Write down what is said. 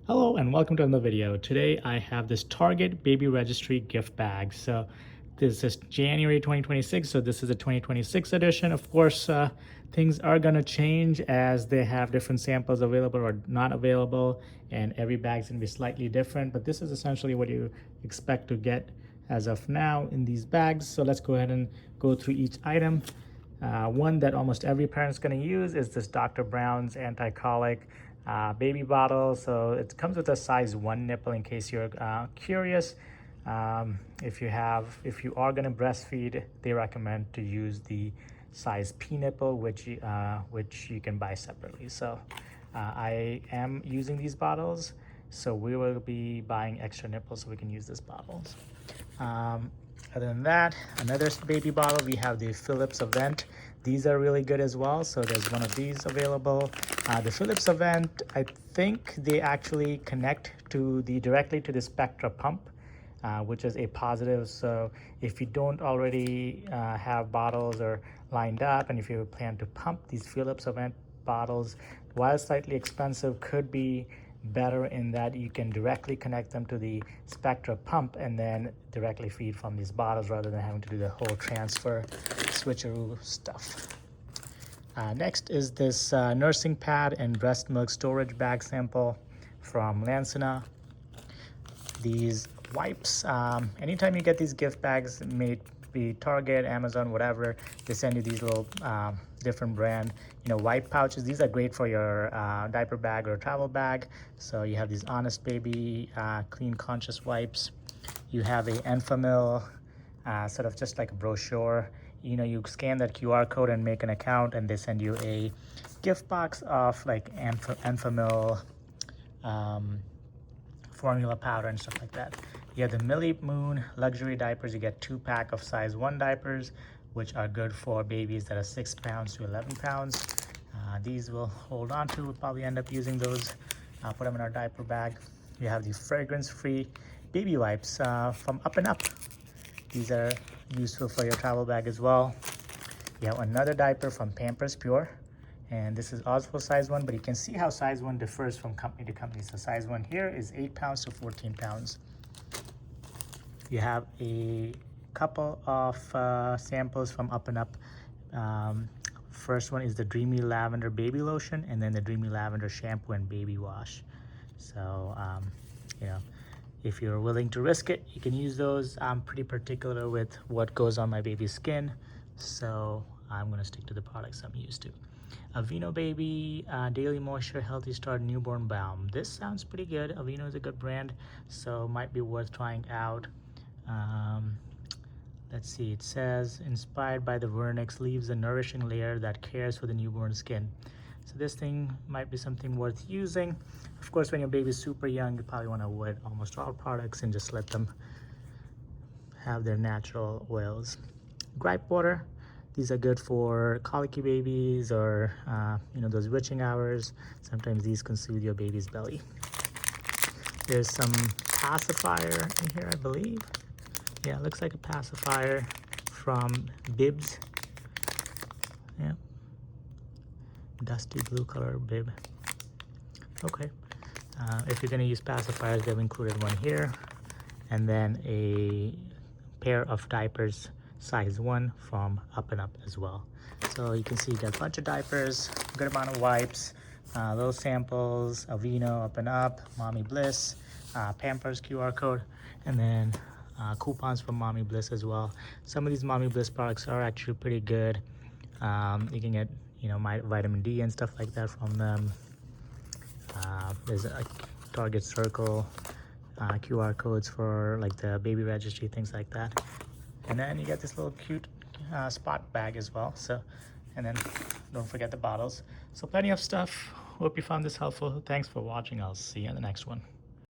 Hello and welcome to another video. Today I have this Target Baby Registry gift bag. So this is January 2026, so this is a 2026 edition. Of course, things are gonna change as they have different samples available or not available, and every bag's gonna be slightly different, but this is essentially what you expect to get as of now in these bags. So let's go ahead and go through each item. One that almost every parent's going to use is this Dr. Brown's anti-colic baby bottle. So it comes with a size 1 nipple in case you're curious. If you are going to breastfeed, they recommend to use the size P nipple, which you can buy separately. So I am using these bottles, so we will be buying extra nipples so we can use these bottles. Other than that, another baby bottle, we have the Philips Avent. These are really good as well, so there's one of these available. The Philips Avent, I think they actually connect directly to the Spectra pump, which is a positive. So if you don't already have bottles or lined up, and if you plan to pump these Philips Avent bottles, while slightly expensive, could be better in that you can directly connect them to the Spectra pump and then directly feed from these bottles rather than having to do the whole transfer switcheroo stuff. Next is this nursing pad and breast milk storage bag sample from Lancina. These wipes, anytime you get these gift bags, may be Target, Amazon, whatever, they send you these little different brand wipe pouches. These are great for your diaper bag or travel bag. So you have these Honest Baby clean conscious wipes. You have a Enfamil, sort of just like a brochure. You scan that QR code and make an account, and they send you a gift box of like Enfamil formula powder and stuff like that. You have the Millie Moon luxury diapers. You get 2-pack of size 1 diapers, which are good for babies that are 6 pounds to 11 pounds. These we'll hold on to. We'll probably end up using those, put them in our diaper bag. You have the fragrance-free baby wipes from Up and Up. These are useful for your travel bag as well. You have another diaper from Pampers Pure, and this is also size 1, but you can see how size 1 differs from company to company. So size 1 here is 8 pounds to 14 pounds. You have a couple of samples from Up and Up. First one is the Dreamy Lavender Baby Lotion, and then the Dreamy Lavender Shampoo and Baby Wash. So, if you're willing to risk it, you can use those. I'm pretty particular with what goes on my baby's skin, so I'm going to stick to the products I'm used to. Aveeno Baby Daily Moisture Healthy Start Newborn Balm. This sounds pretty good. Aveeno is a good brand, so might be worth trying out. Let's see, it says inspired by the vernix, leaves a nourishing layer that cares for the newborn skin. So this thing might be something worth using. Of course, when your baby's super young, you probably want to avoid almost all products and just let them have their natural oils. Gripe water. These are good for colicky babies or those witching hours. Sometimes these can soothe your baby's belly. There's some pacifier in here, I believe. Yeah, it looks like a pacifier from Bibs. Yeah, dusty blue color bib. Okay, if you're going to use pacifiers, they've included one here, and then a pair of diapers size 1 from Up and Up as well. So you can see you got a bunch of diapers, good amount of wipes, little samples, Aveeno, Up and Up, Mommy Bliss, Pampers QR code, and then coupons from Mommy Bliss as well. Some of these Mommy Bliss products are actually pretty good. You can get my vitamin D and stuff like that from them. There's a Target Circle QR codes for like the baby registry, things like that. And then you get this little cute spot bag as well. So, and then don't forget the bottles. So plenty of stuff. Hope you found this helpful. Thanks for watching. I'll see you in the next one.